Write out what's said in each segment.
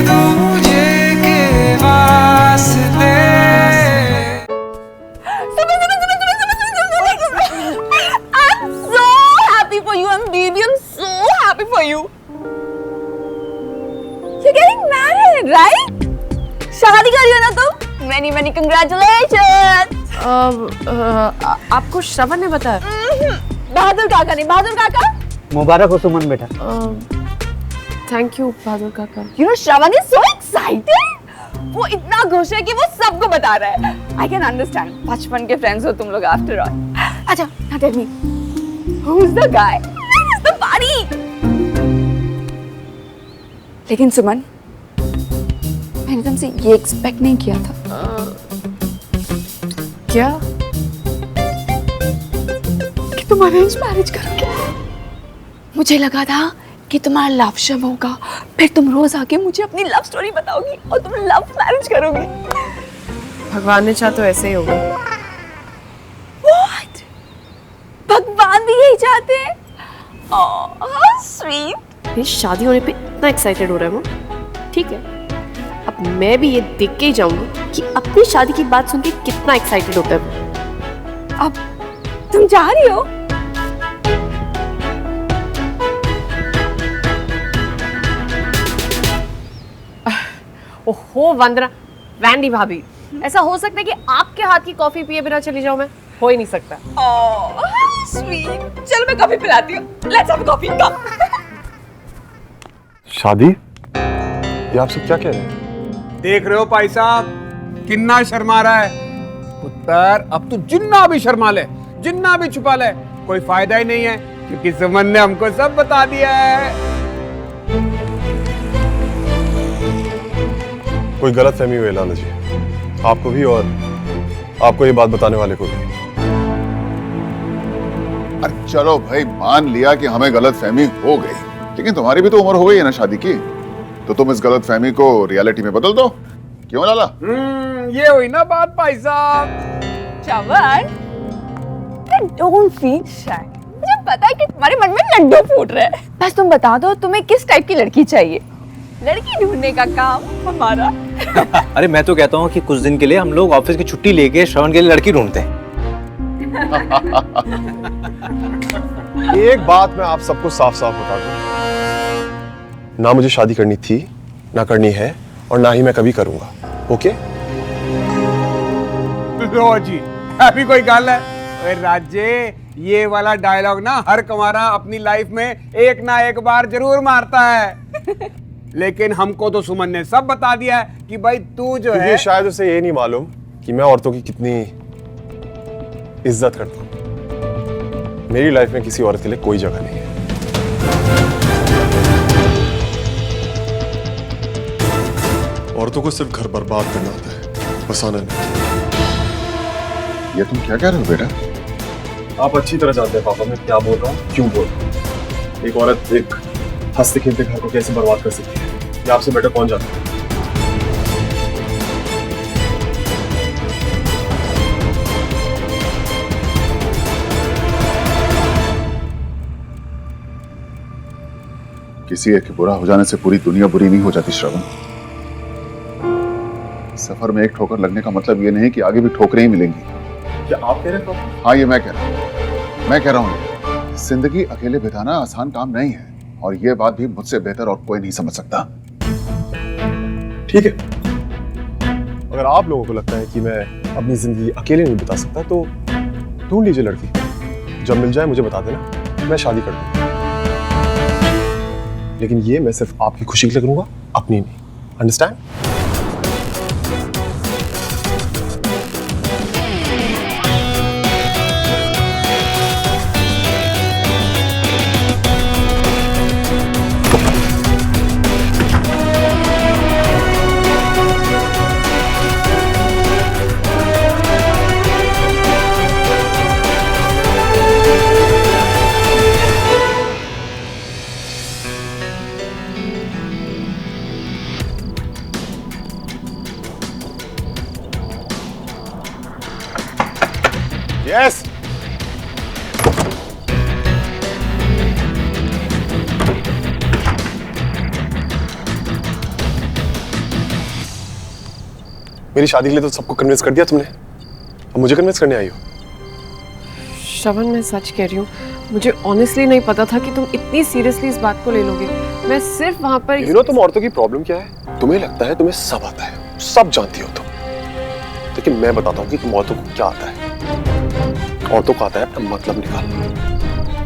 दूजे के वास्ते। I'm so happy for you, and baby, I'm so happy for you. You're getting married, right? शादी कर रही हो ना तुम? Many many congratulations. आपको श्रवण ने बताया? बहादुर काका नहीं, बहादुर काका। मुबारक हो सुमन बेटा। थैंक यू बहादुर काका। You know Shravan is so excited. वो इतना खुश है कि वो सबको बता रहा है। I can understand. बचपन के फ्रेंड्स हो तुम लोग after all. अच्छा, now tell me, who's the guy? Where is the party? लेकिन सुमन, मैंने तुमसे ये एक्सपेक्ट नहीं किया था। क्या? कि तुम अरेंज मैरिज करोगे। मुझे लगा था कि तुम्हारा लव शव होगा, फिर तुम रोज आके मुझे अपनी लव स्टोरी बताओगी और तुम लव मैरिज करोगी। भगवान ने चाहा तो ऐसे ही होगा। What? भगवान भी यही चाहते हैं? Oh, how sweet. ये शादी होने पे इतना एक्साइटेड हो रहा है वो। ठीक है, अब मैं भी ये देख के ही जाऊंगी कि अपनी शादी की बात सुन के कितना एक्साइटेड होता है वो। अब तुम जा रही हो? ओहो वंदना, वैंडी भाभी, ऐसा हो सकता है कि आपके हाथ की कॉफी पिए बिना चली जाऊं मैं? हो ही नहीं सकता। Oh, how sweet. चलो मैं कॉफी पिलाती हूँ। Let's have a coffee. Come. शादी? ये आप सब क्या कह रहे हैं? देख रहे हो भाई साहब, किन्ना शर्मा रहा है। पुत्र, अब तू जिन्ना भी शर्मा ले, जिन्ना भी छुपा ले, कोई फायदा ही नहीं है, क्योंकि सुमन ने हमको सब बता दिया है। कोई गलत फहमी हुई लाला जी, आपको भी और आपको ये बात बताने वाले को भी। अरे चलो भाई, मान लिया कि हमें गलत फहमी हो गई, लेकिन तुम्हारी भी तो उम्र हो गई है ना शादी की, तो तुम इस गलत फहमी को रियलिटी में बदल दो। क्यों लाला? ये हुई ना बात भाई साहब। श्रवण, don't feel shy. मुझे पता है कि तुम्हारे मन में लड्डू फूट रहे हैं। बस तुम बता दो तुम्हें किस टाइप की लड़की चाहिए। लड़की ढूंढने का काम हमारा। अरे मैं तो कहता हूँ कि कुछ दिन के लिए हम लोग ऑफिस की छुट्टी लेके श्रवण के लिए लड़की ढूंढते हैं। एक बात मैं आप सबको साफ साफ बता दूं, ना मुझे शादी करनी थी, ना करनी है, और ना ही मैं कभी करूंगा। ओके? लो जी, अभी कोई गल है? अरे राजे, ये वाला डायलॉग ना हर कुंवारा अपनी लाइफ में एक ना एक बार जरूर मारता है। लेकिन हमको तो सुमन ने सब बता दिया है कि भाई तू जो है, शायद उसे ये नहीं मालूम कि मैं औरतों की कितनी इज्जत करता हूं। मेरी लाइफ में किसी औरत के लिए कोई जगह नहीं है। औरतों को सिर्फ घर बर्बाद करना आता है, बसाना नहीं। ये तुम क्या कह रहे हो बेटा? आप अच्छी तरह जानते हैं पापा मैं क्या बोल रहा हूँ, क्यों बोल रहा हूँ। एक औरत एक हंसते खेलते घर को कैसे बर्बाद कर सकती है, ये आपसे बेटर कौन जानता है। किसी एक के बुरा हो जाने से पूरी दुनिया बुरी नहीं हो जाती श्रवण। सफर में एक ठोकर लगने का मतलब ये नहीं कि आगे भी ठोकरें ही मिलेंगी। क्या आप कह रहे हो? हाँ, ये मैं कह रहा हूँ। मैं कह रहा हूँ, जिंदगी अकेले बिताना आसान काम नहीं है, और ये बात भी मुझसे बेहतर और कोई नहीं समझ सकता। ठीक है, अगर आप लोगों को लगता है कि मैं अपनी जिंदगी अकेले नहीं बिता सकता, तो ढूंढ लीजिए लड़की। जब मिल जाए मुझे बता देना, मैं शादी कर दूंगा। लेकिन ये मैं सिर्फ आपकी खुशी के लिए करूंगा, अपनी नहीं। अंडरस्टैंड? Yes. मेरी शादी के लिए तो सबको कन्विंस कर दिया तुमने, अब मुझे कन्विंस करने आई हो। श्रवण, मैं सच कह रही हूँ, मुझे ऑनेस्टली नहीं पता था कि तुम इतनी सीरियसली इस बात को ले लोगे। मैं सिर्फ वहां पर तुम औरतों की प्रॉब्लम क्या है? तुम्हें लगता है तुम्हें सब आता है, सब जानती हो तुम, लेकिन मैं बताता हूँ कि तुम औरतों को क्या आता है। औरतों को आता है अपना मतलब निकालना,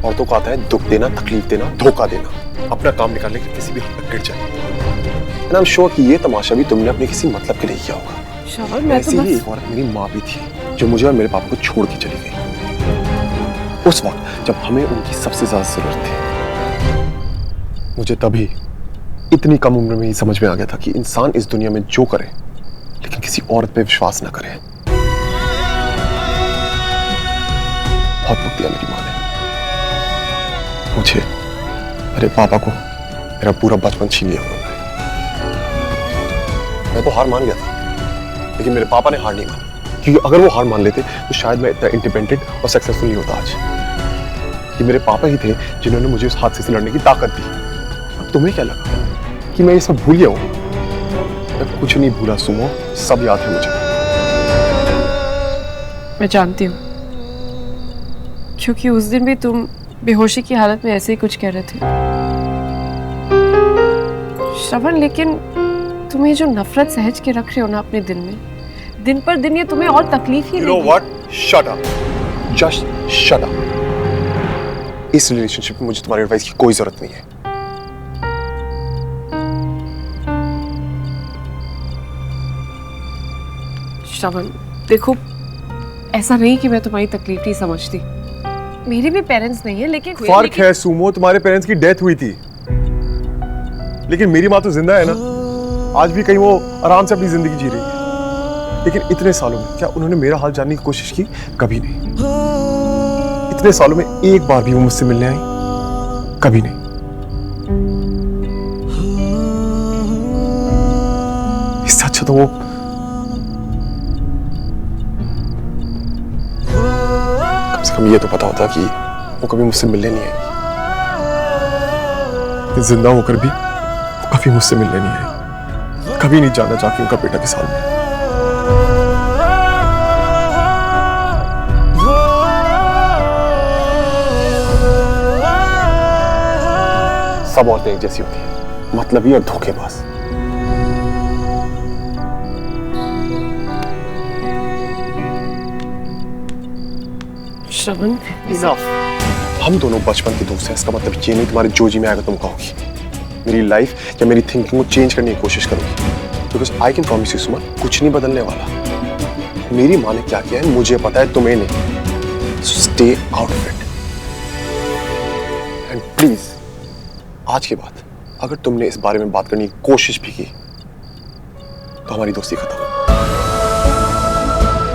औरतों को आता है दुख देना, तकलीफ देना, धोखा देना, अपना काम निकालने के किसी भी हद तक गिर जाए। एंड आई एम श्योर कि ये तमाशा भी तुमने अपने किसी मतलब के लिए किया होगा। श्रवण, मैं तो ऐसी ही बस एक औरत मेरी माँ भी थी, जो मुझे और मेरे पापा को छोड़ के चली गई उस वक्त जब हमें उनकी सबसे ज्यादा जरूरत थी। मुझे तभी इतनी कम उम्र में ही समझ में आ गया था कि इंसान इस दुनिया में जो करे लेकिन किसी औरत पे विश्वास ना करे। बहुत दुख दिया मेरी माँ ने मुझे, मेरे पापा को, मेरा पूरा बचपन छीन लिया उन्होंने। मैं तो हार मान गया था, लेकिन मेरे पापा ने हार नहीं मानी, क्योंकि अगर वो हार मान लेते तो शायद मैं इतना इंडिपेंडेंट और सक्सेसफुल नहीं होता आज। कि मेरे पापा ही थे जिन्होंने मुझे उस हादसे से लड़ने की ताकत दी। अब तुम्हें क्या लगा कि मैं ये सब भूल गया हूं? मैं कुछ नहीं भूला सुमो, सब याद है मुझे। मैं जानती हूँ, क्योंकि उस दिन भी तुम बेहोशी की हालत में ऐसे ही कुछ कह रहे थे। श्रवण, लेकिन तुम ये जो नफरत सहज के रख रहे हो ना अपने दिल में, दिन पर दिन ये तुम्हें और तकलीफ ही You know what? Shut up. Just shut up. इस रिलेशनशिप में मुझे तुम्हारी एडवाइस की कोई जरूरत नहीं है। श्रवण, देखो, ऐसा नहीं कि मैं तुम्हारी तकलीफ नहीं समझती। मेरे भी पेरेंट्स नहीं है, लेकिन फर्क है सुमो, तुम्हारे पेरेंट्स की डेथ हुई थी, लेकिन मेरी माँ तो जिंदा है ना। आज भी कहीं वो आराम से अपनी जिंदगी जी रही है। लेकिन इतने सालों में क्या उन्होंने मेरा हाल जानने की कोशिश की? कभी नहीं। इतने सालों में एक बार भी वो मुझसे मिलने आई? कभी नहीं। इससे अच्छा तो वो कम से कम ये तो पता होता कि वो कभी मुझसे मिलने नहीं आई। जिंदा होकर भी वो कभी मुझसे मिलने नहीं आई, कभी नहीं जाना चाहती उनका बेटा के सामने। सब औरतें एक जैसी होती हैं, मतलबी और धोखेबाज। श्रवण, हम दोनों बचपन के दोस्त हैं, इसका मतलब ये नहीं तुम्हारे जो जी में आएगा तुम कहोगी। मेरी लाइफ या मेरी थिंकिंग को चेंज करने की कोशिश करोगी, because I can promise you Suman, कुछ नहीं बदलने वाला। मेरी माँ ने क्या किया है मुझे पता है, तुम्हें नहीं। Stay out of it. And please, आज के बाद अगर तुमने इस बारे में बात करने की कोशिश भी की तो हमारी दोस्ती खत्म।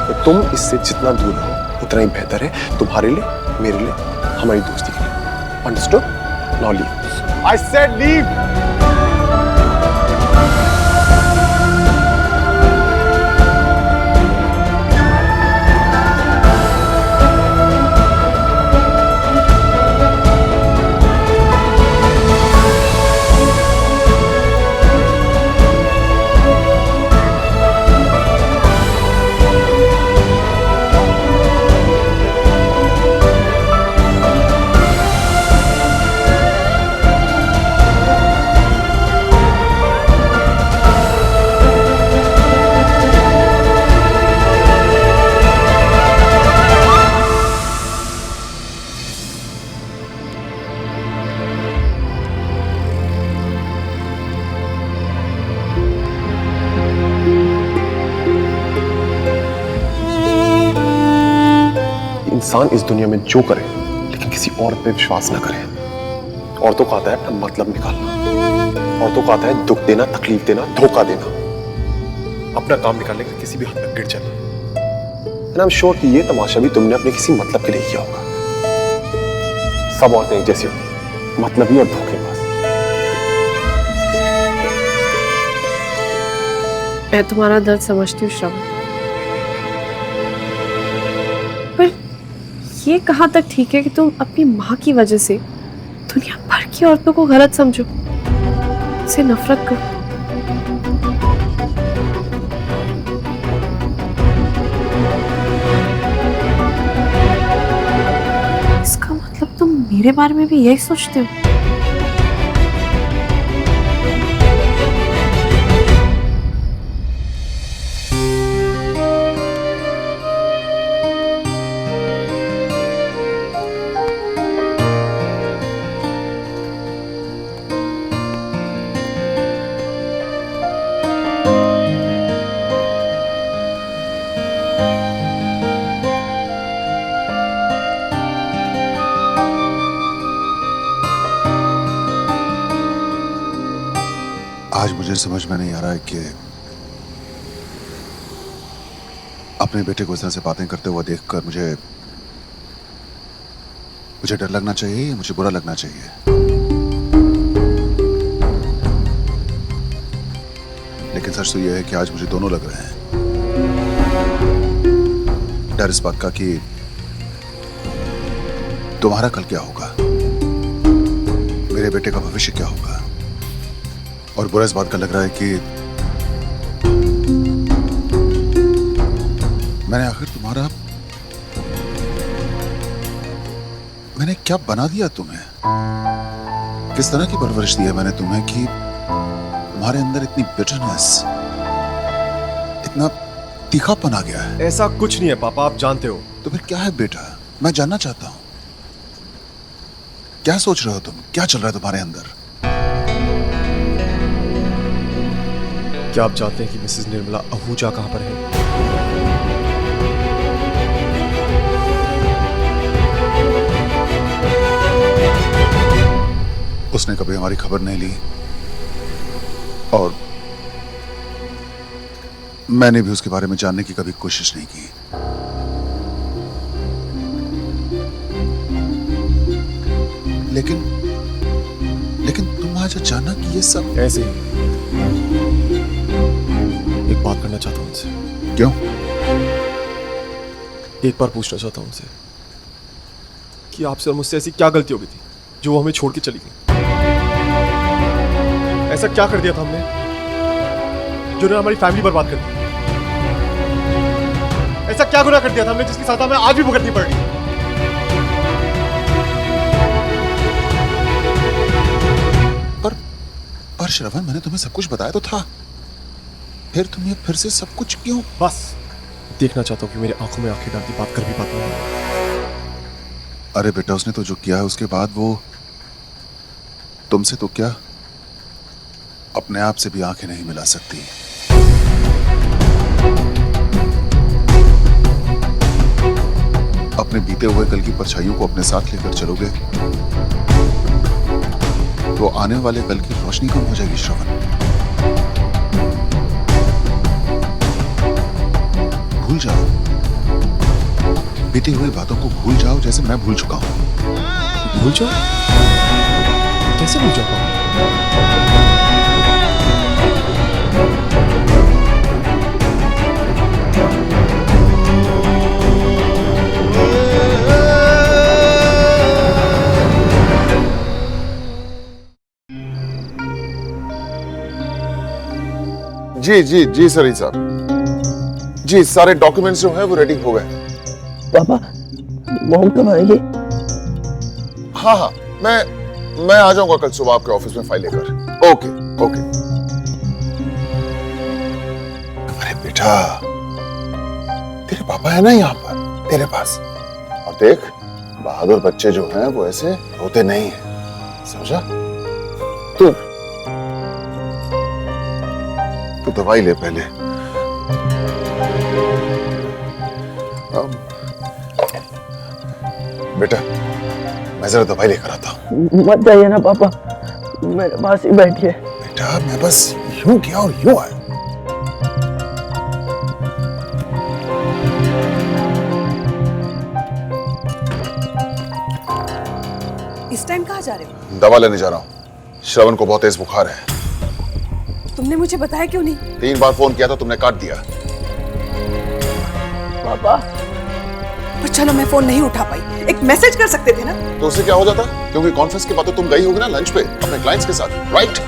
तो तुम इससे जितना दूर रहो उतना ही बेहतर है तुम्हारे लिए, मेरे लिए, हमारी दोस्ती के लिए। Understood? Now leave. I said leave. इंसान इस दुनिया में जो करे लेकिन किसी औरत पे विश्वास ना करे। औरतों को आता है अपना मतलब निकालना, औरतों को आता है दुख देना, तकलीफ देना, धोखा देना, अपना काम निकालने के किसी भी हद तक गिर जाना। एंड आई एम श्योर कि ये तमाशा भी तुमने अपने किसी मतलब के लिए किया होगा। सब औरतें एक जैसी होती, मतलबी और धोखेबाज। मैं तुम्हारा दर्द समझती हूँ श्रवण, पर ये कहाँ तक ठीक है कि तुम अपनी माँ की वजह से दुनिया भर की औरतों को गलत समझो, उनसे नफरत करो। मेरे बारे में भी यही सोचते हो? आज मुझे समझ में नहीं आ रहा है कि अपने बेटे को इस तरह से बातें करते हुए देखकर मुझे डर लगना चाहिए या मुझे बुरा लगना चाहिए। लेकिन सच तो यह है कि आज मुझे दोनों लग रहे हैं। डर इस बात का कि तुम्हारा कल क्या होगा, मेरे बेटे का भविष्य क्या होगा, और बुरा इस बात का लग रहा है कि मैंने आखिर मैंने क्या बना दिया तुम्हें? किस तरह की परवरिश दी है मैंने तुम्हें कि तुम्हारे अंदर इतनी बिटरनेस, इतना तीखापन आ गया है? ऐसा कुछ नहीं है पापा, आप जानते हो। तो फिर क्या है बेटा? मैं जानना चाहता हूं, क्या सोच रहे हो तुम? क्या चल रहा है तुम्हारे अंदर? क्या आप जानते हैं कि मिसेस निर्मला आहूजा कहां पर है? उसने कभी हमारी खबर नहीं ली और मैंने भी उसके बारे में जानने की कभी कोशिश नहीं की। लेकिन तुम आज अचानक ये सब ऐसे ही एक बात करना चाहता हूं उनसे। क्यों? एक बार पूछना चाहता हूं उनसे कि आपसे और मुझसे ऐसी क्या गलती हो गई थी जो वो हमें छोड़ के चली गई? ऐसा क्या कर दिया था हमने जो ने हमारी फैमिली बर्बाद कर दी? ऐसा क्या गुनाह कर दिया था हमने जिसकी सजा हमें आज भी भुगतनी पड़ रही है? पर श्रवण, मैंने तुम्हें सब कुछ बताया तो था, फिर तुम्हें फिर से सब कुछ क्यों? बस देखना चाहता हूं कि मेरी आंखों में आंखें डाल के बात कर भी पाता हूं। अरे बेटा, उसने तो जो किया है उसके बाद वो तुमसे तो क्या अपने आप से भी आंखें नहीं मिला सकती। अपने बीते हुए कल की परछाइयों को अपने साथ लेकर चलोगे तो आने वाले कल की रोशनी कम हो जाएगी श्रवण। भूल जाओ, बीती हुई बातों को भूल जाओ जैसे मैं भूल चुका हूं। भूल जाओ? कैसे भूल जाऊंगा? जी सर साहब, जी सारे डॉक्यूमेंट्स जो हैं वो रेडी हो गए। पापा मोहन कब आएंगे? हाँ, मैं आ जाऊंगा कल सुबह आपके ऑफिस में फाइल लेकर। ओके। अरे बेटा, तेरे पापा है ना यहाँ पर तेरे पास, और देख बहादुर बच्चे जो हैं वो ऐसे रोते नहीं हैं, समझा? तू दवाई ले पहले। बेटा मैं जरा दवाई लेकर आता हूं। मत जाइए ना पापा, मेरे पास ही बैठिए। बेटा मैं बस यूं गया और यूं आया। इस टाइम कहाँ जा रहे हो? दवा लेने जा रहा हूं, श्रवण को बहुत तेज बुखार है। तुमने मुझे बताया क्यों नहीं? 3 बार फोन किया था, तुमने काट दिया। पापा पर चलो मैं फोन नहीं उठा पाई, एक मैसेज कर सकते थे ना। तो उससे क्या हो जाता? क्योंकि कॉन्फ्रेंस के बाद तो तुम गई होगी ना लंच पे अपने क्लाइंट्स के साथ, राइट?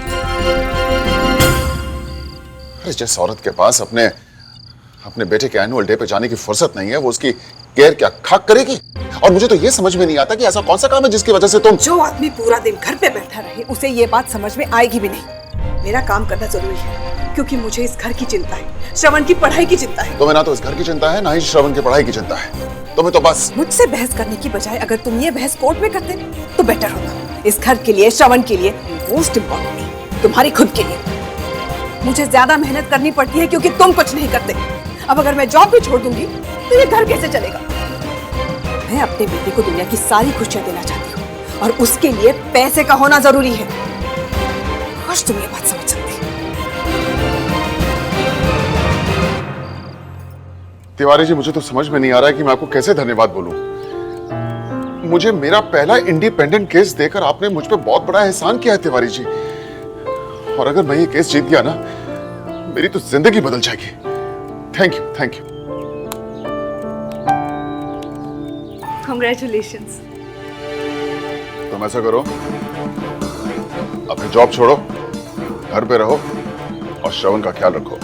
अरे जिस औरत के पास अपने बेटे के एनुअल डे पे जाने की फुर्सत नहीं है, वो उसकी केयर क्या खाक करेगी? और मुझे तो ये समझ में नहीं आता कि ऐसा कौन सा काम है जिसकी वजह से तुम। जो आदमी पूरा दिन घर पे बैठा रहे उसे ये बात समझ में आएगी भी नहीं। मेरा काम करना जरूरी है क्योंकि मुझे इस घर की चिंता है, श्रवण की पढ़ाई की चिंता है। तुम्हें ना तो इस घर की चिंता है, ना ही श्रवण की पढ़ाई की चिंता है। तुम्हें तो बस मुझसे बहस करने की बजाय अगर तुम ये बहस कोर्ट में करते तो बेटर होता। इस घर के लिए, श्रवण के लिए, मोस्ट इम्पोर्टेंटली तुम्हारी खुद के लिए। मुझे ज्यादा मेहनत करनी पड़ती है क्योंकि तुम कुछ नहीं करते। अब अगर मैं जॉब भी छोड़ दूंगी तो ये घर कैसे चलेगा? मैं अपने बेटे को दुनिया की सारी खुशियां देना चाहती हूँ और उसके लिए पैसे का होना जरूरी है। काश तुम ये बात समझ सकते। तिवारी जी, मुझे तो समझ में नहीं आ रहा है कि मैं आपको कैसे धन्यवाद बोलूं। मुझे मेरा पहला इंडिपेंडेंट केस देकर आपने मुझ पे बहुत बड़ा एहसान किया है तिवारी जी। और अगर मैं ये केस जीत गया ना, मेरी तो जिंदगी बदल जाएगी। Thank you, thank you. Congratulations. तुम ऐसा करो, अपनी जॉब छोड़ो, घर पे रहो और श्रवण का ख्याल रखो।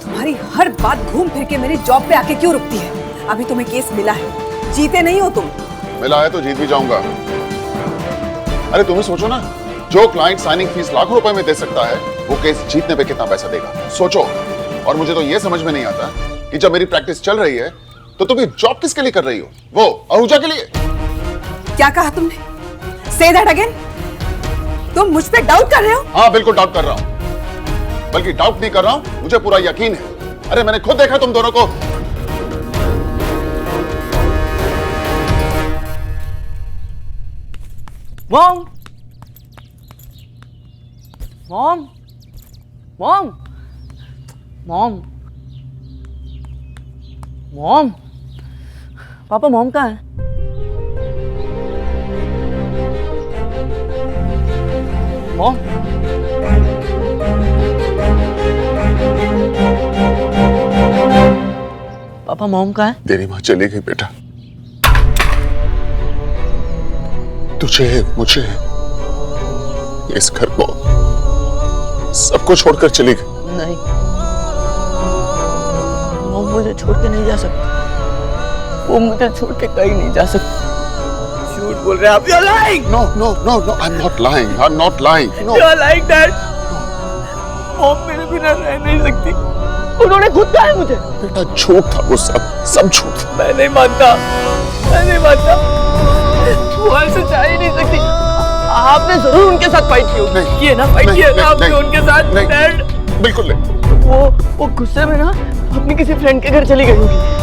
तुम्हारी हर बात घूम फिर के मेरी जॉब पे आके क्यों रुकती है? अभी तुम्हें केस मिला है, जीते नहीं हो तुम। मिला है तो जीत भी जाऊंगा। अरे तुम्हें सोचो ना, जो क्लाइंट साइनिंग फीस लाखों रुपए में दे सकता है, वो केस जीतने पे कितना पैसा देगा, सोचो। और मुझे तो ये समझ में नहीं आता कि जब मेरी प्रैक्टिस चल रही है तो तुम ये जॉब किसके लिए कर रही हो? वो आहूजा के लिए। क्या कहा तुमने? Say that again? तुम मुझ पे डाउट कर रहे हो? हाँ, बिल्कुल डाउट कर रहा हूं। बल्कि डाउट नहीं कर रहा हूं, मुझे पूरा यकीन है। अरे मैंने खुद देखा तुम दोनों को। Mom, mom, mom, mom, mom, पापा मॉम कहाँ है? मॉम, पापा मॉम कहाँ है? तेरी माँ चली गई बेटा। तुझे, मुझे, इस घर को, सबको छोड़कर चली गई। नहीं, मॉम मुझे छोड़ के नहीं जा सकती। वो मुझे छोड़ के कहीं नहीं जा सकती। झूठ बोल रहे हैं आप। You're lying. No, no, no, no. I'm not lying. I'm not lying. No. You're lying, Dad. Mom मेरे बिना रह नहीं सकती। उन्होंने खुद कहा है मुझे। बेटा झूठ था वो, सब झूठ था। मैं नहीं मानता, मैं नहीं मानता। वो ऐसे जा ही नहीं सकती। आपने जरूर उनके साथ फाइट की होगी। नहीं, किए ना, फाइट किया ना आपने नहीं, उनके साथ। नहीं, डैड, बिल्कुल नहीं। वो गुस्से में ना अपनी किसी फ्रेंड के घर चली गई होगी।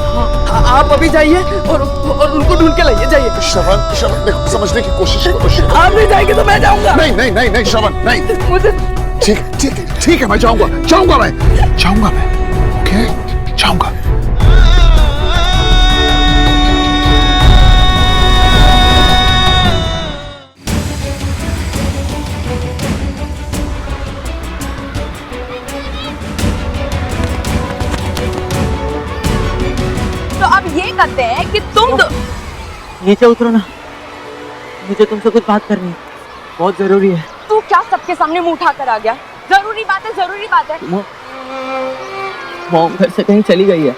आप अभी जाइए और उनको ढूंढ के लाइए, जाइए। श्रवण, देखो, समझने की कोशिश करो। आप नहीं जाएंगे तो मैं जाऊंगा। नहीं, नहीं, नहीं, नहीं, श्रवण, नहीं। मुझे ठीक है, मैं जाऊंगा मैं। ओके, जाऊंगा। तो अब ये करते हैं कि तुम नीचे उतरो ना, मुझे तुमसे कुछ बात करनी है, बहुत जरूरी है। तू क्या सबके सामने मुंह उठा कर आ गया? जरूरी बात है, जरूरी बात है। मॉम घर से कहीं चली गई है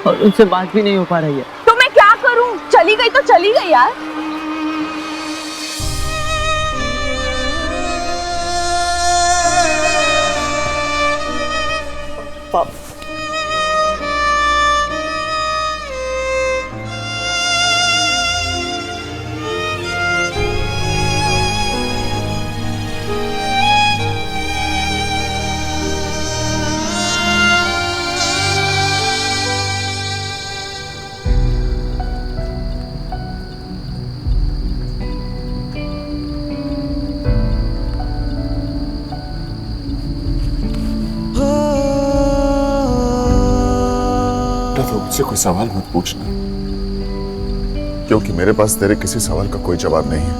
और उनसे बात भी नहीं हो पा रही है। तो मैं क्या करूं? चली गई तो चली गई यार। मुझसे कोई सवाल मत पूछना, क्योंकि मेरे पास तेरे किसी सवाल का कोई जवाब नहीं है।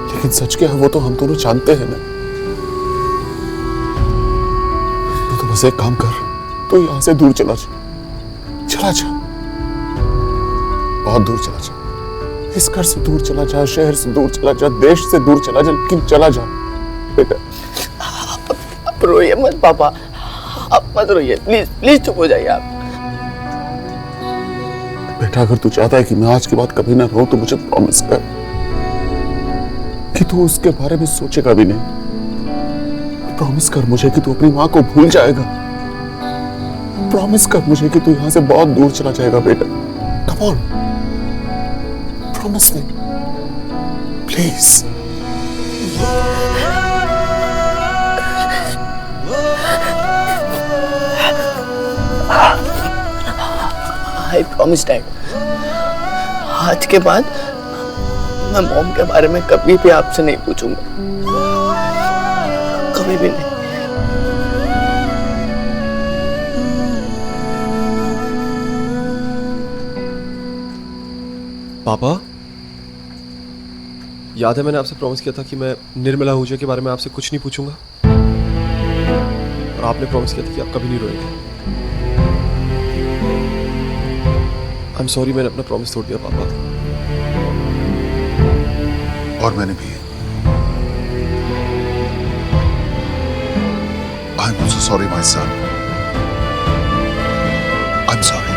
लेकिन सच क्या है वो तो हम दोनों जानते हैं ना। तो बस एक काम कर, तो यहां से दूर चला जा, बहुत दूर चला जा। इस घर से दूर चला जा, शहर से दूर चला जा, देश से दूर चला जा, लेकिन चला जा बेटा। रोइए मत पापा, आप मत रोइए, प्लीज प्लीज चुप हो जाइए आप। बेटा अगर तू चाहता है कि मैं आज के बाद कभी ना रहूं तो मुझे प्रॉमिस कर कि तू उसके बारे में सोचेगा भी नहीं। प्रॉमिस कर मुझे कि तू अपनी माँ को भूल जाएगा। प्रॉमिस कर मुझे कि तू यहाँ से बहुत दूर चला जाएगा बेटा। Come on, promise me please. I promise dad, आज के बाद मैं मॉम के बारे में कभी भी आपसे नहीं पूछूंगा, कभी भी नहीं। पापा, याद है मैंने आपसे प्रॉमिस किया था कि मैं निर्मला आहूजा के बारे में आपसे कुछ नहीं पूछूंगा, और आपने प्रॉमिस किया था कि आप कभी नहीं रोएंगे। आई एम सॉरी, मैंने अपना प्रॉमिस तोड़ दिया पापा। और मैंने भी। I am also sorry my son, I am sorry.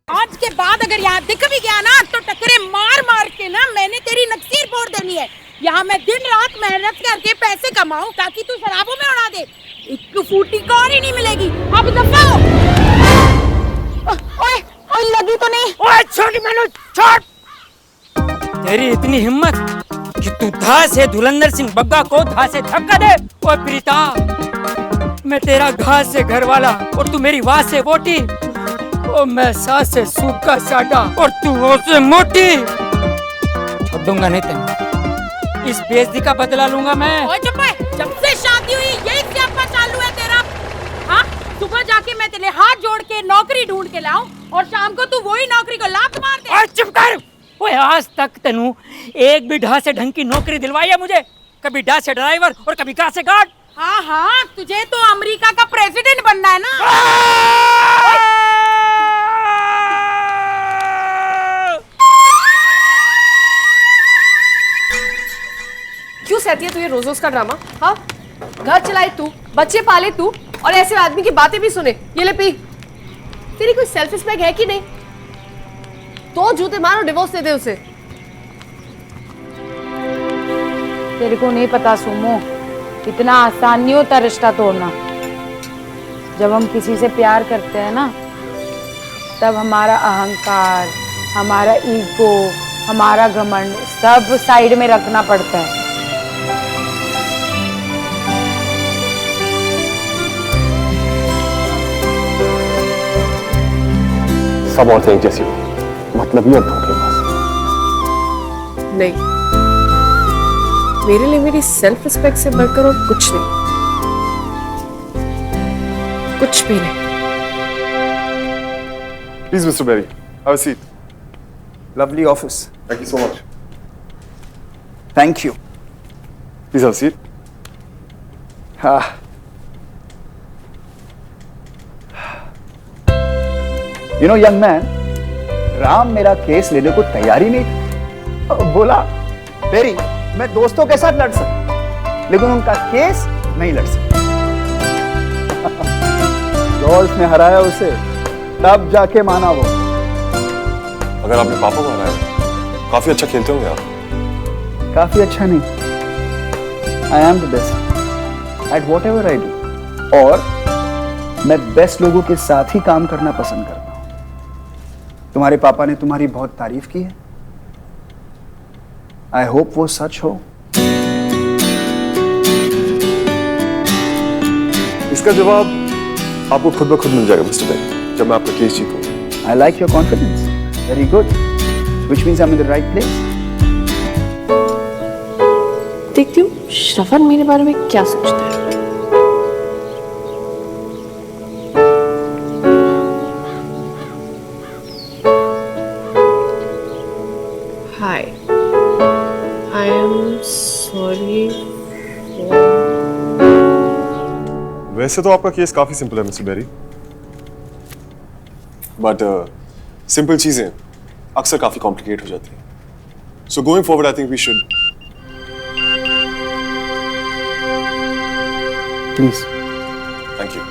आज के बाद अगर यहाँ दिख भी गया ना तो टकरे मार मार के ना मैंने तेरी नक्सीर फोड़ देनी है। यहाँ मैं दिन रात मेहनत करके पैसे कमाऊं ताकि तू शराबों में उड़ा दे। एक फूटी को और ही नहीं मिलेगी। अब दफा हो। ओए ओए लगी तो नहीं। ओए छोटी मैनू छोड़। तेरी इतनी हिम्मत कि तू धा से धुलंधर सिंह बग्गा को धा से धक्का दे। ओए प्रीता, मैं तेरा घा से घर वाला और तू मेरी वाह से वोटी। ओ मैं सा से सूखा साडा और तू वो से मोटी। छोड़ दूंगा नहीं तेरे, इस बेइज्जती का बदला लूंगा मैं। ओए चुप है, जब से शादी हुई यही स्यापा चालू है तेरा। हाँ, सुबह जाके मैं तेरे हाथ जोड़ के नौकरी ढूंढ के लाऊं और शाम को तू वही नौकरी को लात मार दे। ओए चुप कर। ओए आज तक तेनू एक भी ढा से ढंग की नौकरी दिलवाई है मुझे? कभी ढा से ड्राइवर और कभी गा से गार्ड। हाँ हाँ, तुझे तो अमेरिका का प्रेसिडेंट बनना है ना। क्यों सहती है तू ये रोज रोज का ड्रामा? हाँ, घर चलाए तू, बच्चे पाले तू, और ऐसे आदमी की बातें भी सुने। ये ले पी। तेरी कोई सेल्फ रिस्पेक्ट है कि नहीं? तो जूते मारो, डिवोर्स दे दे उसे। तेरे को नहीं पता सुमो, इतना आसान नहीं होता रिश्ता तोड़ना। जब हम किसी से प्यार करते हैं ना, तब हमारा अहंकार, हमारा ईगो, हमारा घमंड सब साइड में रखना पड़ता है। सब औरतें एक जैसी हो, मतलबी और धोखेबाज। नहीं, मेरे लिए मेरी सेल्फ रिस्पेक्ट से बढ़कर और कुछ नहीं, कुछ भी नहीं। Please, Mr. Berry, have a seat. Lovely office. Thank you so much. Thank you. Please have a seat. You know, young man, Ram मेरा केस लेने को तैयार ही नहीं था। बोला, तेरी मैं दोस्तों के साथ लड़ सकता, लेकिन उनका केस नहीं लड़ सकता। गोल्फ में हराया उसे, तब जाके माना वो। अगर आपने पापा को हराया, काफी अच्छा खेलते होंगे आप। काफी अच्छा नहीं, I am the best at what ever I do, और मैं बेस्ट लोगों के साथ ही काम करना पसंद करता हूं। तुम्हारे पापा ने तुम्हारी बहुत तारीफ की है, आई होप वो सच हो। इसका जवाब आपको खुद ब खुद मिल जाएगा मिस्टर बेरी, जब मैं आपका केस जीतूंगा। I like your confidence, very good, which means I am in the right place. देखती हूँ श्रवण मेरे बारे में क्या सोचता है। Hi, I am sorry for... वैसे तो आपका केस काफी सिंपल है मिस्टर बेरी, बट सिंपल चीजें अक्सर काफी कॉम्प्लिकेट हो जाती हैं. So going forward I think we should please. Thank you.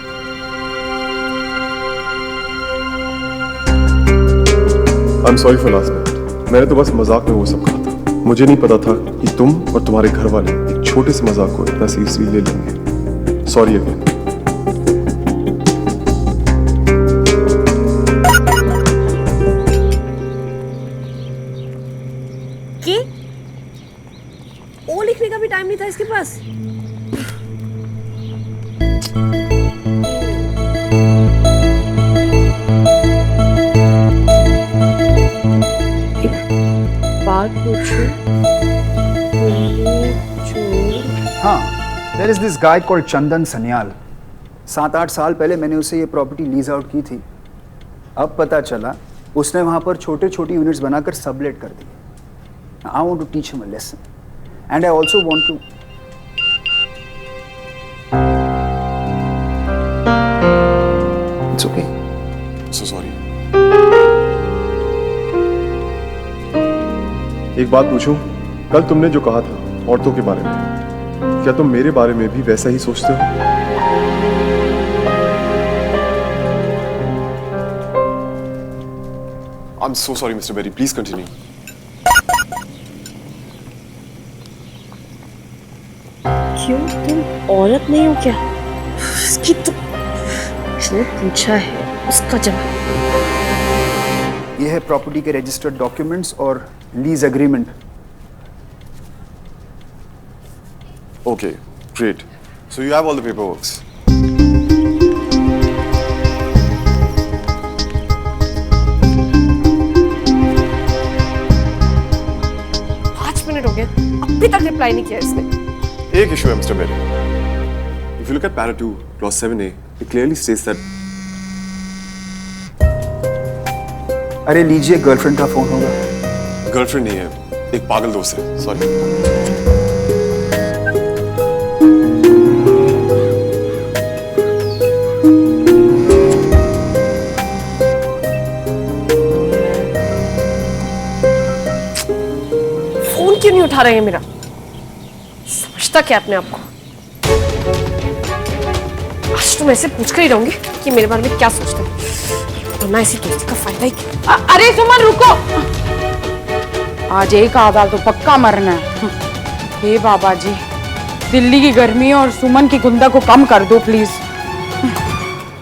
I am sorry for last night. मैंने तो बस मजाक में वो सब कहा था. मुझे नहीं पता था कि तुम और तुम्हारे घर वाले एक छोटे से मजाक को इतना सीरियसली ले लेंगे. Sorry again. ओ लिखने का भी टाइम नहीं था इसके पास. बात पूछूं? हाँ, there is this guy called Chandan Sanyal. 7-8 साल पहले मैंने उसे ये प्रॉपर्टी लीज आउट की थी. अब पता चला उसने वहां पर छोटे छोटे यूनिट्स बनाकर सबलेट कर दिए. I want to teach him a lesson and I also want to. It's okay. So sorry. एक बात पूछूं? कल तुमने जो कहा था औरतों के बारे में, क्या तुम मेरे बारे में भी वैसा ही सोचते हो? I'm so sorry, Mr. Berry. Please continue. क्यों, तुम औरत नहीं हो क्या? इसकी तो जो पूछा है उसका जवाब. ये है प्रॉपर्टी के रजिस्टर्ड डॉक्यूमेंट्स और lease agreement. Okay, great. So you have all the paperwork. 5 minute हो गए, अभी तक रिप्लाई नहीं किया इसने. एक इशू है mister Berry. If you look at para 2, clause 7A, it clearly states that. अरे लीजिए, गर्लफ्रेंड का फोन होगा. गर्लफ्रेंड नहीं है, एक पागल दोस्त है. सॉरी. फोन क्यों नहीं उठा रहे हैं मेरा? समझता क्या अपने आप को? आज तो मैं ऐसे पूछ कर ही रहूंगी कि मेरे बारे में क्या सोचते हैं. तो ना ऐसी दोस्ती का फायदा ही क्या? अरे सुमन रुको, आज एक आधा तो पक्का मरना है. हे बाबा जी, दिल्ली की गर्मी और सुमन की गुंदा को कम कर दो प्लीज.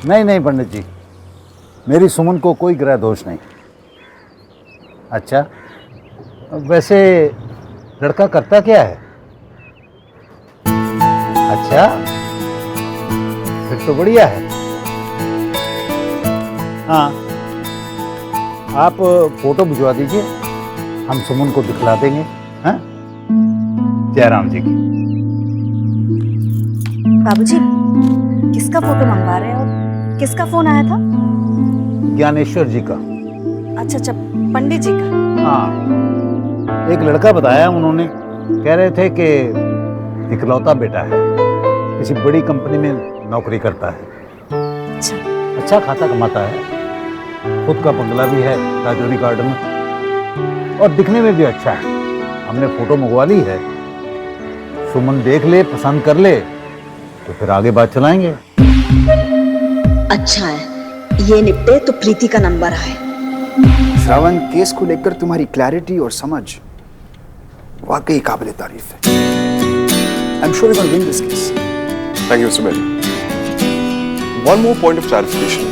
नहीं नहीं पंडित जी, मेरी सुमन को कोई ग्रह दोष नहीं. अच्छा, वैसे लड़का करता क्या है? अच्छा, फिर तो बढ़िया है. हाँ, आप फोटो भिजवा दीजिए, हम सुमन को दिखला देंगे. हाँ, जयराम जी की. बाबूजी, किसका फोटो मंगवा रहे हैं और किसका फोन आया था? ज्ञानेश्वर जी का. अच्छा अच्छा, पंडित जी का. हाँ, एक लड़का बताया उन्होंने. कह रहे थे कि इकलौता बेटा है, किसी बड़ी कंपनी में नौकरी करता है. अच्छा खाता कमाता है, खुद का बंगला भी है राजौरी गार्डन में, और दिखने में भी अच्छा है. हमने फोटो मंगवा ली है. सुमन देख ले, पसंद कर ले तो फिर आगे बात चलाएंगे. अच्छा है, ये निपटे तो प्रीति का नंबर आए. श्रावण, केस को लेकर तुम्हारी क्लैरिटी और समझ वाकई काबिल तारीफ है. I am sure we can win this case. Thank you, Mr. Berry. One more point of clarification.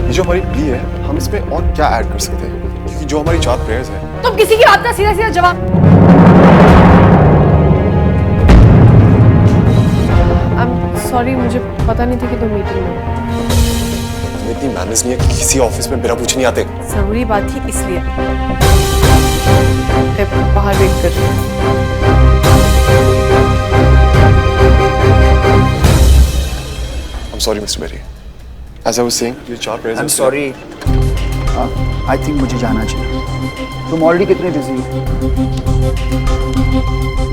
ये जो हमारी प्ली है, हम इसमें और क्या ऐड कर सकते हैं? क्योंकि जो हमारी 4 प्रेयर्स हैं. तुम किसी की बात का सीधा सीधा जवाब. सॉरी, मुझे पता नहीं था कि तुम मीटिंग में हो. तुम्हें इतनी मैनर्स नहीं है कि किसी ऑफिस में बिना पूछे नहीं आते. जरूरी बात थी इसलिए. मैं बाहर वेट कर रही हूँ. I'm sorry, Mr. Berry. As I was saying, ये 4 prayers. I'm sorry. I think मुझे जाना चाहिए. तुम ऑलरेडी कितने बिजी हो।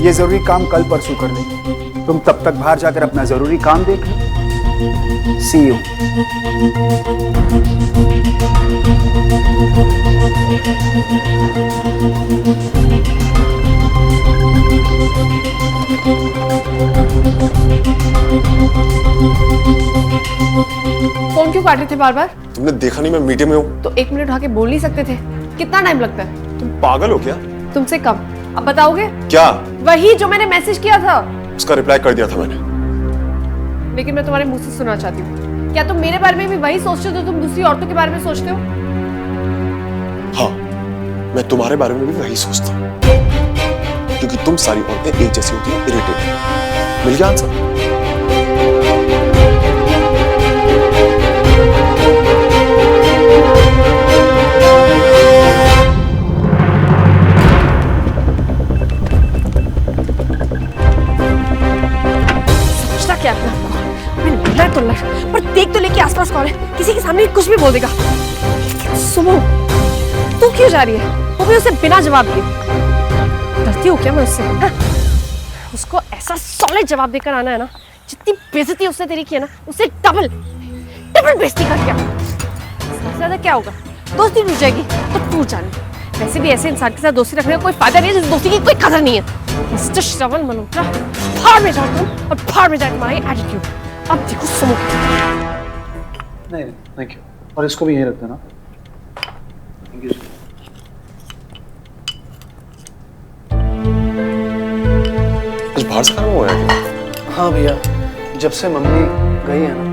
ये जरूरी काम कल परसों कर लेंगे। तुम तब तक बाहर जाकर अपना जरूरी काम देख लो। सी यू। फोन क्यों काट रहे थे बार बार? तुमने देखा नहीं मैं मीटिंग में हूँ? तो 1 मिनट उठा के बोल नहीं सकते थे? कितना टाइम लगता है? तुम पागल हो क्या? तुमसे कम। अब बताओगे? क्या? वही जो मैंने मैसेज किया था। उसका रिप्लाई कर दिया था मैंने। लेकिन मैं तुम्हारे मुंह से सुनना चाहती हूँ, क्या तुम मेरे बारे में भी वही सोचते हो जो तुम दूसरी औरतों के बारे में सोचते हो? हाँ, मैं तुम्हारे बारे में भी वही सोचता हूँ, क्योंकि तुम सारी औरतें एक जैसी होती हो, इरिटेटिंग। मिल गया आंसर? समझता क्या अपना? मैंने बोला तो लड़, पर देख तो लेके आसपास कौन है, किसी के सामने कुछ भी बोल देगा। सुमो, तू क्यों जा रही है? वो भी उसे बिना जवाब दिए। डरती हूँ क्या मैं उससे? हाँ? उसको ऐसा सॉलिड जवाब देकर आना है ना, जितनी बेइज्जती उसने तेरी की है ना, उससे डबल बेइज्जती कर क्या? सबसे ज्यादा क्या होगा? दोस्ती टूट जाएगी तो टूट जानी। वैसे भी ऐसे इंसान के साथ दोस्ती रखने का कोई फायदा नहीं है जिस दोस्ती की कोई कदर नहीं है। मिस्टर श्रवण मल्होत्रा, फाड़ में जाओ तुम और फाड़ में जाए तुम्हारी एटीट्यूड। अब देखो सुमो। नहीं थैंक यू। और इसको भी यहीं रख देना। Thank you. कुछ बाहर से काम हुआ है क्या? हाँ भैया, जब से मम्मी गई है ना,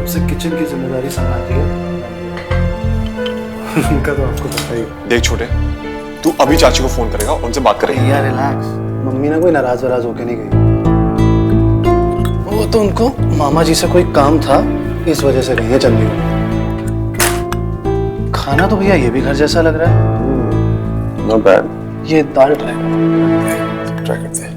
तब से किचन की जिम्मेदारी संभालती है। उनका तो आपको पता ही। देख छोटे, तू अभी चाची को फोन करेगा, उनसे बात करेगा। भैया रिलैक्स, मम्मी ना कोई नाराज वराज होके नहीं गई। वो तो उनको मामा जी से कोई काम था, इस वजह से गई है चंडीगढ़। खाना तो भैया ये भी घर जैसा लग रहा है। Not bad. ये दाल ट्राई करते हैं।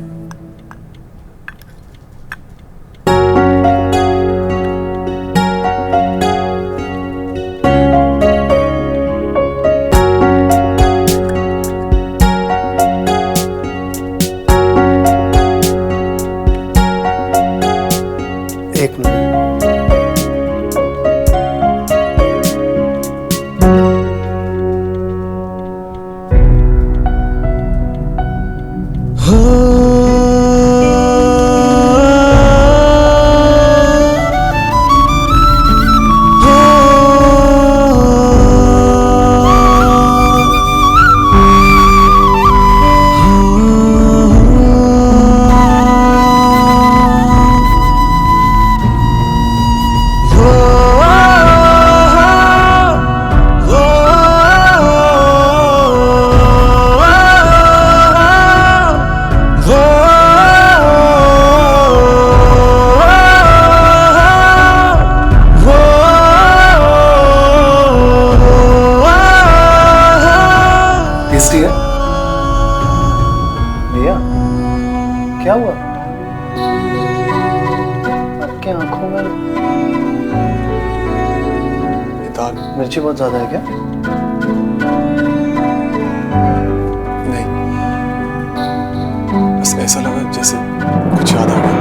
एक मिनट। टेस्टी है भैया? क्या हुआ आपके आंखों में? दाल मिर्ची बहुत ज्यादा है क्या? नहीं, बस ऐसा लगा जैसे कुछ याद आ गया,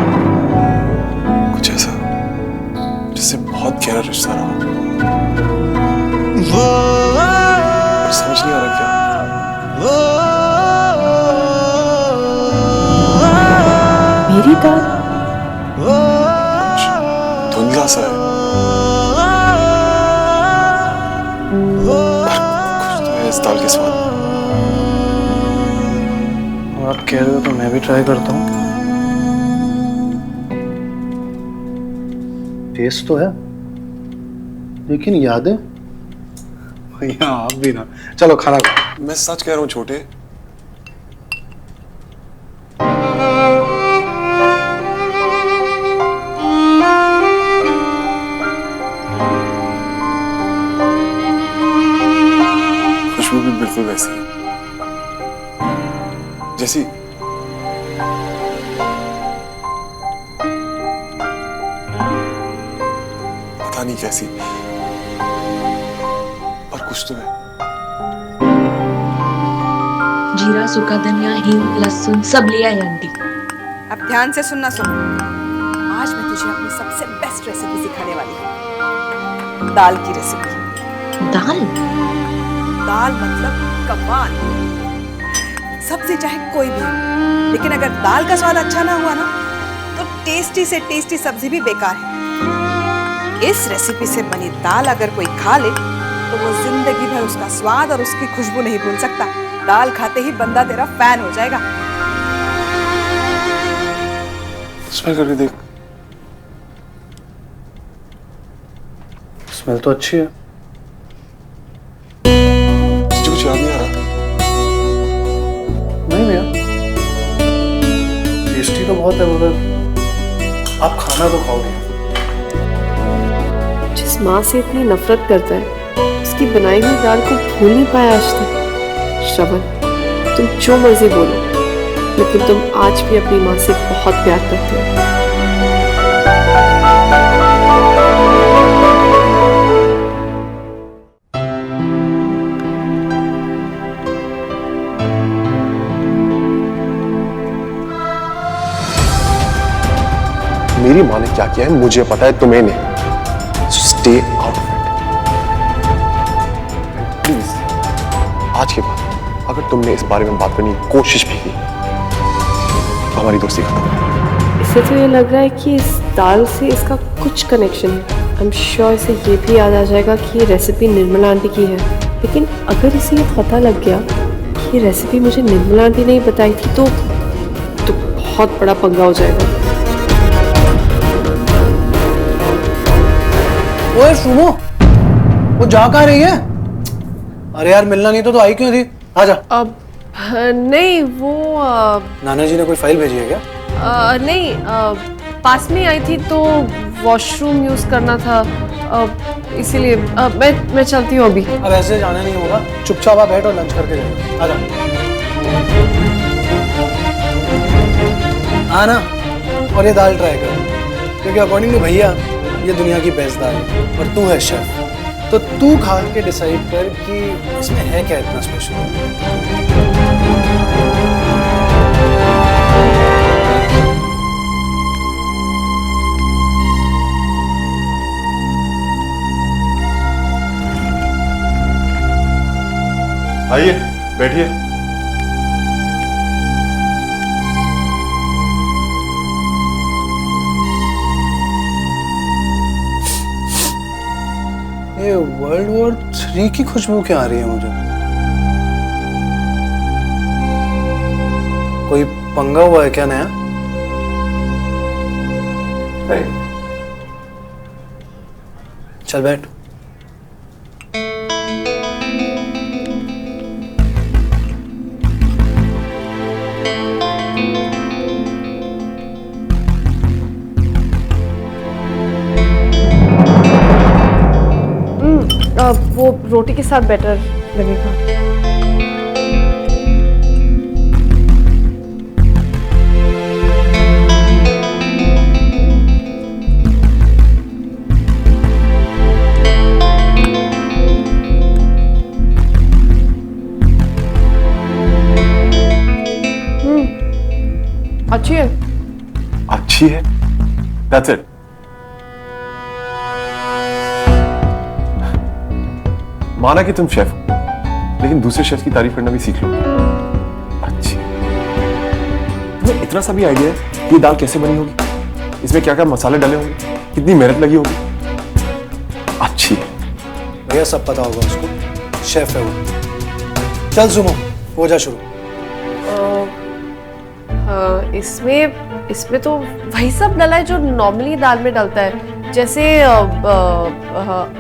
कुछ ऐसा जैसे बहुत गहरा रिश्ता रहा हो, पर समझ नहीं आ रहा क्या। मेरी दाल? कुछ धुंधला सा है, पर कुछ तो है इस दाल के स्वाद। आप कह रहे हो तो मैं भी ट्राई करता हूँ। टेस्ट तो है, लेकिन यादें भैया आप भी ना। चलो खाना खाओ। मैं सच कह रहा हूँ छोटे, खुशबू भी बिल्कुल वैसी है जैसी पता नहीं कैसी, पर कुछ तो है। जीरा, सूखा धनिया, हींग, लहसुन सब लिया है आंटी। अब ध्यान से सुनना सुनो। आज मैं तुझे अपनी सबसे बेस्ट रेसिपी सिखाने वाली हूँ, दाल की रेसिपी। दाल? दाल मतलब कमाल। सब्जी चाहे कोई भी हो, लेकिन अगर दाल का स्वाद अच्छा ना हुआ ना तो टेस्टी से टेस्टी सब्जी भी बेकार है। इस रेसिपी से बनी दाल अगर कोई खा ले तो वो जिंदगी भर उसका स्वाद और उसकी खुशबू नहीं भूल सकता। दाल खाते ही बंदा तेरा फैन हो जाएगा। स्मेल करके देख। स्मेल तो अच्छी है। तुझे कुछ याद नहीं आ रहा? नहीं भैया, टेस्टी तो बहुत है, मगर आप खाना तो खाओगे। जिस माँ से इतनी नफरत करता है उसकी बनाई हुई दाल को भूल नहीं पाया आज तक। श्रवण, तुम जो मर्जी बोलो, लेकिन तुम आज भी अपनी माँ से बहुत प्यार करते हो। मेरी माँ ने क्या किया है मुझे पता है, तुम्हें नहीं। Stay out of it please. आज के बाद अगर तुमने इस बारे में बात करने की कोशिश भी की तो हमारी दोस्ती खत्म। इससे तो ये लग रहा है कि इस दाल से इसका कुछ कनेक्शन है। आई एम श्योर इसे ये भी याद आ जाएगा कि ये रेसिपी निर्मला आंटी की है। लेकिन अगर इसे ये पता लग गया कि ये रेसिपी मुझे निर्मला आंटी ने बताई थी तो बहुत बड़ा पंगा हो जाएगा। ओए सुमो, वो जा कहाँ रही है? अरे यार मिलना नहीं तो आई क्यों थी? आजा। अब नहीं वो नाना जी ने कोई फाइल भेजी है क्या? नहीं पास में आई थी तो वॉशरूम यूज करना था, इसीलिए मैं चलती हूँ अभी। अब ऐसे जाना नहीं होगा, चुपचाप आप बैठ और लंच करके जाओ। आजा। आना और ये दाल ट्राई कर, क्योंकि अकॉर्डिंग टू भैया ये दुनिया की बेस्ट दाल है और तू है शेफ, तो तू खा के डिसाइड कर कि इसमें है क्या इतना स्पेशल। आइए बैठिए। ये वर्ल्ड वॉर 3 की खुशबू क्या आ रही है मुझे? कोई पंगा हुआ है क्या नया? नहीं। चल बैठ। वो रोटी के साथ बेटर लगेगा। अच्छी है। अच्छी है? That's it. माना कि तुम शेफ हो, लेकिन दूसरे शेफ की तारीफ करना भी सीख लो। अच्छी। तुम्हें इतना सा भी आइडिया है कि ये दाल कैसे बनी होगी, इसमें क्या क्या मसाले डाले होंगे, कितनी मेहनत लगी होगी? अच्छी है। भैया सब पता होगा उसको, शेफ है वो। चल सुमो, हो जा शुरू। इसमें तो वही सब डला है जो नॉर्मली दाल में डलता है, जैसे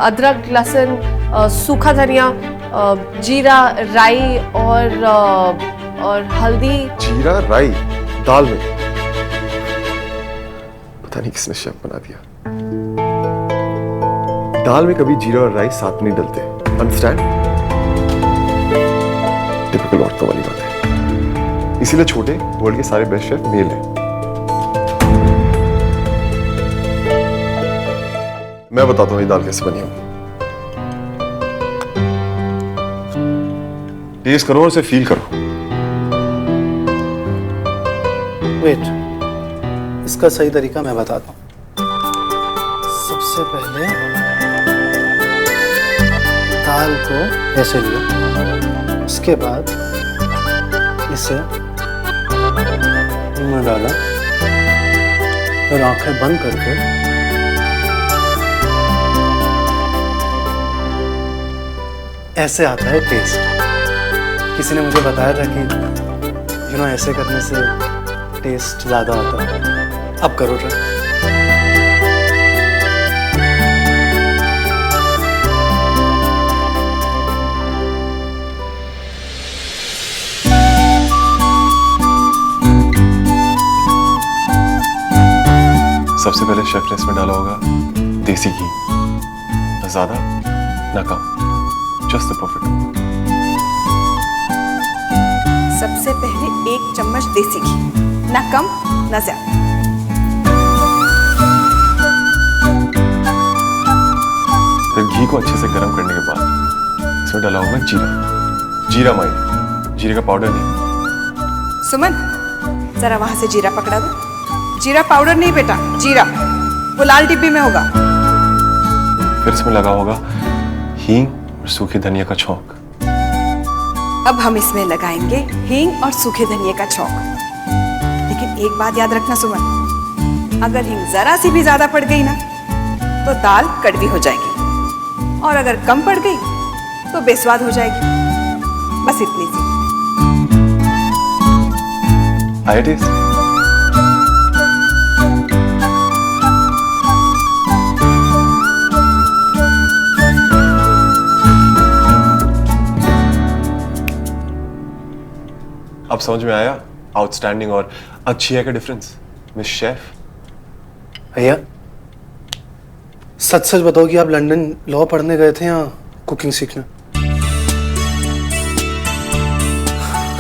अदरक, लहसुन, सूखा धनिया, जीरा, राई और हल्दी। जीरा राई दाल में? पता नहीं किसने शेफ बना दिया। दाल में कभी जीरा और राई साथ नहीं डलते। अंडरस्टैंड? टिपिकल औरतों वाली बात है। इसीलिए छोटे वर्ल्ड के सारे बेस्ट शेफ मेल हैं। मैं बताता हूँ ये दाल कैसे बनी होगी। टेस्ट करो और उसे फील करो। वेट, इसका सही तरीका मैं बताता हूँ। सबसे पहले दाल को ऐसे लिया, उसके बाद इसे में डाला, फिर आंखें बंद करके ऐसे आता है टेस्ट। किसी ने मुझे बताया था कि ऐसे करने से टेस्ट ज्यादा आता है। अब करो ट्राई। सबसे पहले शेफ ने इसमें डाला होगा देसी घी, न ज्यादा न कम, जस्ट द परफेक्ट। सबसे पहले 1 चम्मच देसी घी, ना कम ना ज्यादा। फिर घी को अच्छे से गर्म करने के बाद इसमें डाला होगा जीरा माइल, जीरे का पाउडर नहीं। सुमन, जरा वहां से जीरा पकड़ा दो। जीरा पाउडर नहीं बेटा, जीरा, वो लाल डिब्बी में होगा। फिर इसमें लगा होगा हींग और सूखे धनिया का छौंक। अब हम इसमें लगाएंगे हींग और सूखे धनिया का छौंक। लेकिन एक बात याद रखना सुमन, अगर हींग जरा सी भी ज्यादा पड़ गई ना तो दाल कड़वी हो जाएगी, और अगर कम पड़ गई तो बेस्वाद हो जाएगी। बस इतनी सी। आया टेस्ट? अब समझ में आया आउटस्टैंडिंग और अच्छी है का डिफरेंस, मिस शेफ? भैया सच सच बताओ कि आप लंदन लॉ पढ़ने गए थे या कुकिंग सीखने?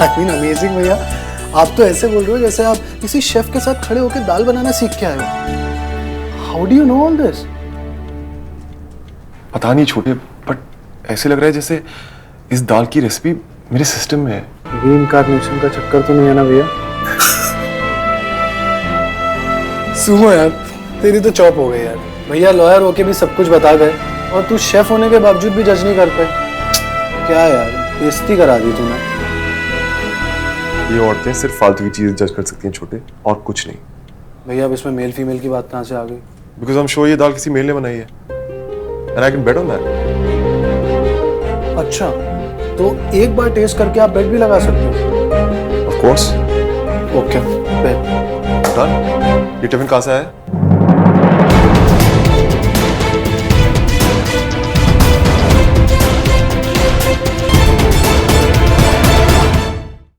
आई मीन अमेजिंग भैया, आप तो ऐसे बोल रहे हो जैसे आप किसी शेफ के साथ खड़े होकर दाल बनाना सीख के आए हो। How do you know all this? पता नहीं छोटे, बट ऐसे लग रहा है जैसे इस दाल की रेसिपी मेरे सिस्टम में है। रीइंकार्नेशन का चक्कर तो नहीं है ना भैया? सुनो यार, तेरी तो चॉप हो गई यार। भैया लॉयर होके भी सब कुछ बता गए और तू शेफ होने के बावजूद भी जज नहीं कर पाए। क्या यार, बेइज्जती करा दी तूने। ये औरतें सिर्फ फालतू की चीजें जज कर सकती हैं छोटे, और कुछ नहीं। भैया अब इसमें मेल फीमेल की बात कहाँ से आ गई? बिकॉज आई एम श्योर ये दाल किसी मेल ने बनाई है, and I can bet on that. अच्छा, तो एक बार टेस्ट करके आप बेट भी लगा सकते हो? Of course. Okay, bet done. ये टिफिन कहाँ से आया है?